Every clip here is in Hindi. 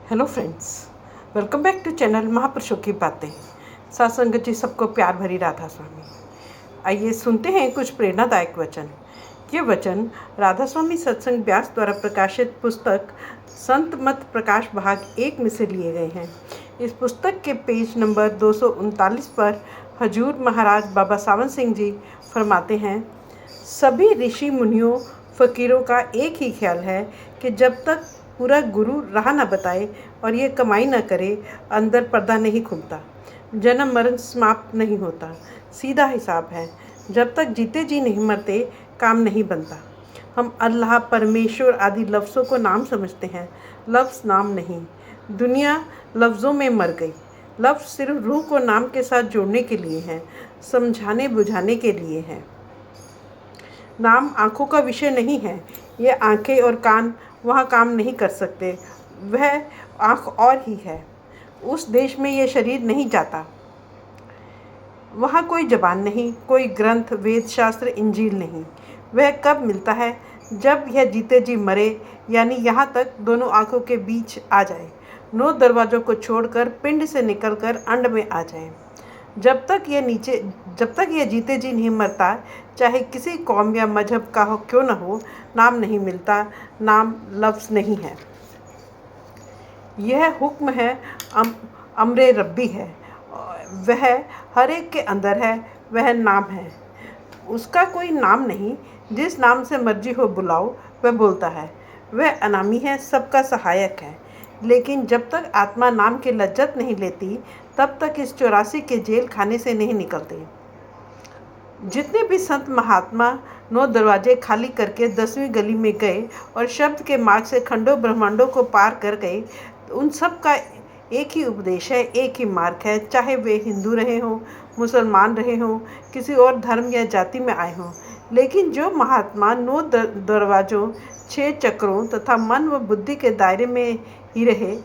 Hello friends, welcome back to channel महापुरुषों की बातें। साथ संगत जी, सबको प्यार भरी राधा स्वामी। आइए सुनते हैं कुछ प्रेरणादायक वचन। ये वचन राधा स्वामी सत्संग व्यास द्वारा प्रकाशित पुस्तक संत मत प्रकाश भाग 1 में से लिए गए हैं। इस पुस्तक के पेज नंबर 239 पर हजूर महाराज बाबा सावन सिंह जी फरमाते हैं, सभी ऋषि मुनियों फ़कीरों का एक ही ख्याल है कि जब तक पूरा गुरु राह न बताए और ये कमाई न करे, अंदर पर्दा नहीं खुलता, जन्म मरण समाप्त नहीं होता। सीधा हिसाब है, जब तक जीते जी नहीं मरते काम नहीं बनता। हम अल्लाह, परमेश्वर आदि लफ्ज़ों को नाम समझते हैं, लफ्ज़ नाम नहीं। दुनिया लफ्ज़ों में मर गई। लफ्ज़ सिर्फ रूह को नाम के साथ जोड़ने के लिए हैं, समझाने बुझाने के लिए हैं। नाम आँखों का विषय नहीं है। ये आँखें और कान वहाँ काम नहीं कर सकते, वह आँख और ही है। उस देश में ये शरीर नहीं जाता। वहाँ कोई ज़बान नहीं, कोई ग्रंथ, वेद शास्त्र, इंजील नहीं। वह कब मिलता है? जब यह जीते जी मरे, यानी यहाँ तक दोनों आँखों के बीच आ जाए, 9 दरवाज़ों को छोड़कर पिंड से निकलकर अंड में आ जाए। जब तक यह जीते जी नहीं मरता, चाहे किसी कौम या मजहब का हो क्यों न हो, नाम नहीं मिलता। नाम लफ्ज़ नहीं है, यह हुक्म है, अमरे रब्बी है। वह हर एक के अंदर है, वह नाम है। उसका कोई नाम नहीं, जिस नाम से मर्जी हो बुलाओ वह बोलता है। वह अनामी है, सबका सहायक है। लेकिन जब तक आत्मा नाम की लज्जत नहीं लेती, तब तक इस 84 के जेल खाने से नहीं निकलते। जितने भी संत महात्मा 9 दरवाजे खाली करके 10वीं गली में गए और शब्द के मार्ग से खंडों ब्रह्मांडों को पार कर गए, उन सब का एक ही उपदेश है, एक ही मार्ग है। चाहे वे हिंदू रहे हों, मुसलमान रहे हों, किसी और धर्म या जाति में आए हों। लेकिन जो महात्मा 9 दरवाज़ों, 6 चक्रों तथा मन व बुद्धि के दायरे में ही रहे,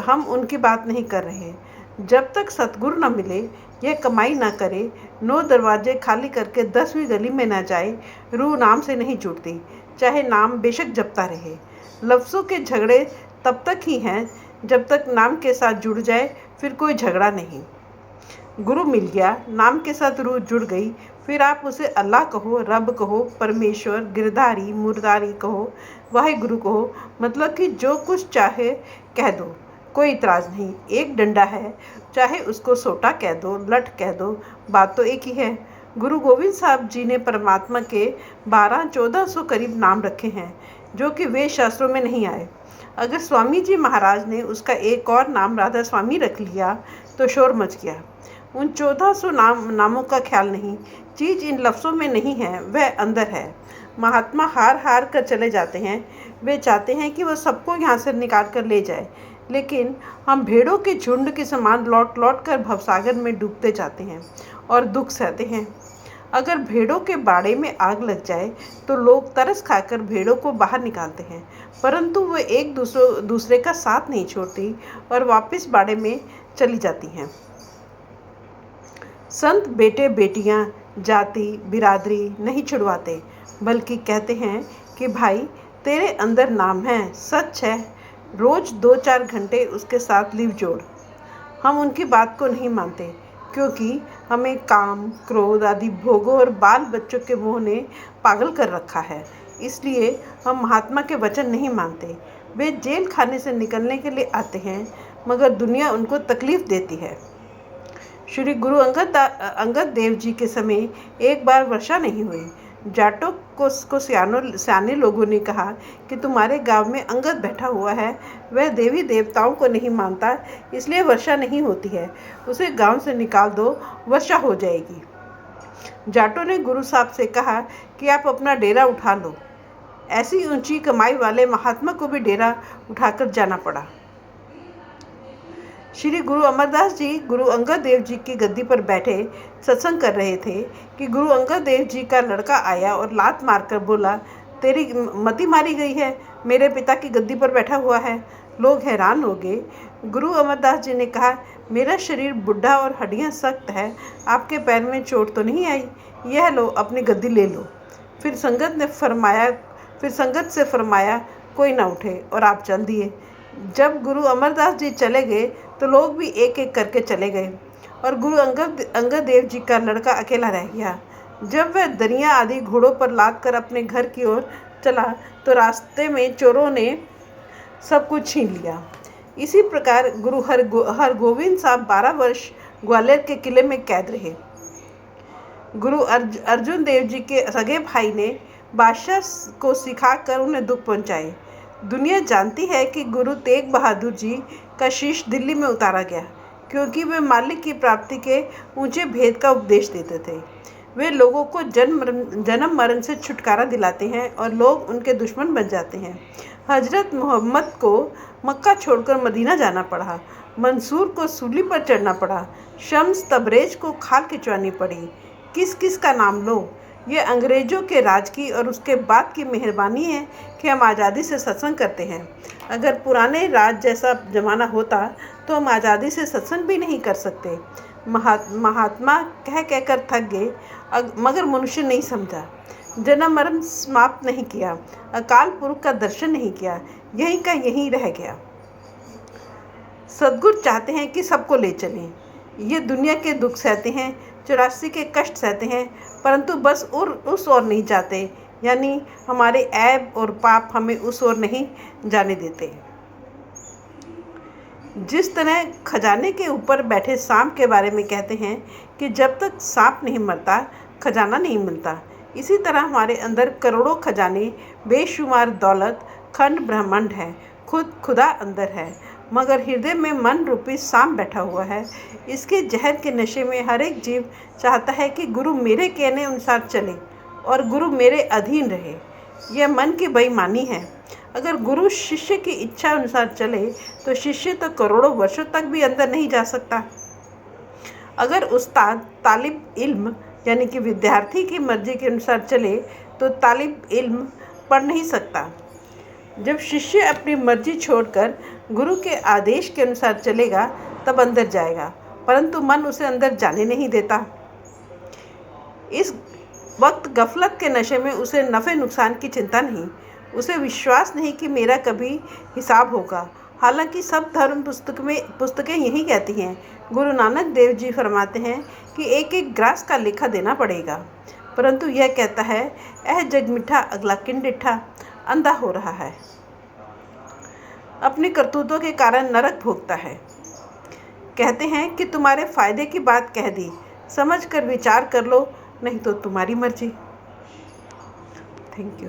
हम उनकी बात नहीं कर रहे। जब तक सतगुरु न मिले, यह कमाई ना करे, 9 दरवाजे खाली करके 10वीं गली में ना जाए, रूह नाम से नहीं जुड़ती, चाहे नाम बेशक जपता रहे। लफ्ज़ों के झगड़े तब तक ही हैं जब तक नाम के साथ जुड़ जाए, फिर कोई झगड़ा नहीं। गुरु मिल गया, नाम के साथ रूह जुड़ गई, फिर आप उसे अल्लाह कहो, रब कहो, परमेश्वर, गिरधारी, मुरारी कहो, वाहिगुरु कहो, मतलब कि जो कुछ चाहे कह दो, कोई इतराज़ नहीं। एक डंडा है, चाहे उसको सोटा कह दो, लठ कह दो, बात तो एक ही है। गुरु गोविंद साहब जी ने परमात्मा के 1200-1400 करीब नाम रखे हैं, जो कि वेद शास्त्रों में नहीं आए। अगर स्वामी जी महाराज ने उसका एक और नाम राधा स्वामी रख लिया तो शोर मच गया। उन 1400 नामों का ख्याल नहीं। चीज़ इन लफ्ज़ों में नहीं है, वह अंदर है। महात्मा हार हार कर चले जाते हैं। वे चाहते हैं कि वह सबको यहाँ से निकाल कर ले जाए, लेकिन हम भेड़ों के झुंड के समान लौट लौट कर भवसागर में डूबते जाते हैं और दुख सहते हैं। अगर भेड़ों के बाड़े में आग लग जाए तो लोग तरस खाकर भेड़ों को बाहर निकालते हैं, परंतु वे एक दूसरे का साथ नहीं छोड़ती और वापस बाड़े में चली जाती हैं। संत बेटे बेटियां जाति बिरादरी नहीं छुड़वाते, बल्कि कहते हैं कि भाई तेरे अंदर नाम है, सच है, रोज़ 2-4 घंटे उसके साथ लिव जोड़। हम उनकी बात को नहीं मानते, क्योंकि हमें काम, क्रोध आदि भोगों और बाल बच्चों के मोह ने पागल कर रखा है। इसलिए हम महात्मा के वचन नहीं मानते। वे जेल खाने से निकलने के लिए आते हैं, मगर दुनिया उनको तकलीफ़ देती है। श्री गुरु अंगद देव जी के समय एक बार वर्षा नहीं हुई। जाटों को सियाने लोगों ने कहा कि तुम्हारे गांव में अंगद बैठा हुआ है, वह देवी देवताओं को नहीं मानता, इसलिए वर्षा नहीं होती है, उसे गांव से निकाल दो, वर्षा हो जाएगी। जाटों ने गुरु साहब से कहा कि आप अपना डेरा उठा लो। ऐसी ऊंची कमाई वाले महात्मा को भी डेरा उठाकर जाना पड़ा। श्री गुरु अमरदास जी गुरु अंगद देव जी की गद्दी पर बैठे सत्संग कर रहे थे कि गुरु अंगद देव जी का लड़का आया और लात मारकर बोला, तेरी मति मारी गई है, मेरे पिता की गद्दी पर बैठा हुआ है। लोग हैरान हो गए। गुरु अमरदास जी ने कहा, मेरा शरीर बुढ़ा और हड्डियां सख्त है, आपके पैर में चोट तो नहीं आई? यह लो, अपनी गद्दी ले लो। फिर संगत से फरमाया, कोई ना उठे और आप चल दिए। जब गुरु अमरदास जी चले गए तो लोग भी एक एक करके चले गए और गुरु अंगद देव जी का लड़का अकेला रह गया। जब वह दरिया आदि घोड़ों पर लाद कर अपने घर की ओर चला तो रास्ते में चोरों ने सब कुछ छीन लिया। इसी प्रकार गुरु हरगोविंद साहब 12 वर्ष ग्वालियर के किले में कैद रहे। गुरु अर्जुन देव जी के सगे भाई ने बादशाह को सिखाकर उन्हें दुख पहुंचाए। दुनिया जानती है कि गुरु तेग बहादुर जी का शीश दिल्ली में उतारा गया क्योंकि वे मालिक की प्राप्ति के ऊंचे भेद का उपदेश देते थे। वे लोगों को जन्म मरण से छुटकारा दिलाते हैं और लोग उनके दुश्मन बन जाते हैं। हजरत मोहम्मद को मक्का छोड़कर मदीना जाना पड़ा, मंसूर को सूली पर चढ़ना पड़ा, शम्स तबरेज को खाल खिंचवानी पड़ी। किस किस का नाम लो। ये अंग्रेज़ों के राज की और उसके बाद की मेहरबानी है कि हम आज़ादी से सत्संग करते हैं। अगर पुराने राज जैसा ज़माना होता तो हम आज़ादी से सत्संग भी नहीं कर सकते। महात्मा कह कहकर थक गए मगर मनुष्य नहीं समझा, जन्म मरण समाप्त नहीं किया, अकाल पुरुष का दर्शन नहीं किया, यहीं का यहीं रह गया। सद्गुरु चाहते हैं कि सबको ले चलें। ये दुनिया के दुख सहते हैं, 84 के कष्ट सहते हैं, परंतु बस उस ओर नहीं जाते, यानी हमारे ऐब और पाप हमें उस ओर नहीं जाने देते। जिस तरह खजाने के ऊपर बैठे सांप के बारे में कहते हैं कि जब तक सांप नहीं मरता खजाना नहीं मिलता, इसी तरह हमारे अंदर करोड़ों खजाने, बेशुमार दौलत, खंड ब्रह्मांड है, खुदा अंदर है, मगर हृदय में मन रूपी सांप बैठा हुआ है। इसके जहर के नशे में हर एक जीव चाहता है कि गुरु मेरे कहने अनुसार चले और गुरु मेरे अधीन रहे। यह मन की बेईमानी है। अगर गुरु शिष्य की इच्छा अनुसार चले तो शिष्य तो करोड़ों वर्षों तक भी अंदर नहीं जा सकता। अगर उस्ताद तालिब इल्म यानी कि विद्यार्थी की मर्जी के अनुसार चले तो तालिब इल्म पढ़ नहीं सकता। जब शिष्य अपनी मर्जी छोड़कर गुरु के आदेश के अनुसार चलेगा तब अंदर जाएगा, परंतु मन उसे अंदर जाने नहीं देता। इस वक्त गफलत के नशे में उसे नफ़े नुकसान की चिंता नहीं, उसे विश्वास नहीं कि मेरा कभी हिसाब होगा। हालांकि सब धर्म पुस्तकें यही कहती हैं। गुरु नानक देव जी फरमाते हैं कि एक एक ग्रास का लेखा देना पड़ेगा, परंतु यह कहता है जग मिठा अगला किन डिठा, अंधा हो रहा है, अपनी करतूतों के कारण नरक भोगता है। कहते हैं कि तुम्हारे फायदे की बात कह दी, समझ कर विचार कर लो, नहीं तो तुम्हारी मर्जी। Thank you.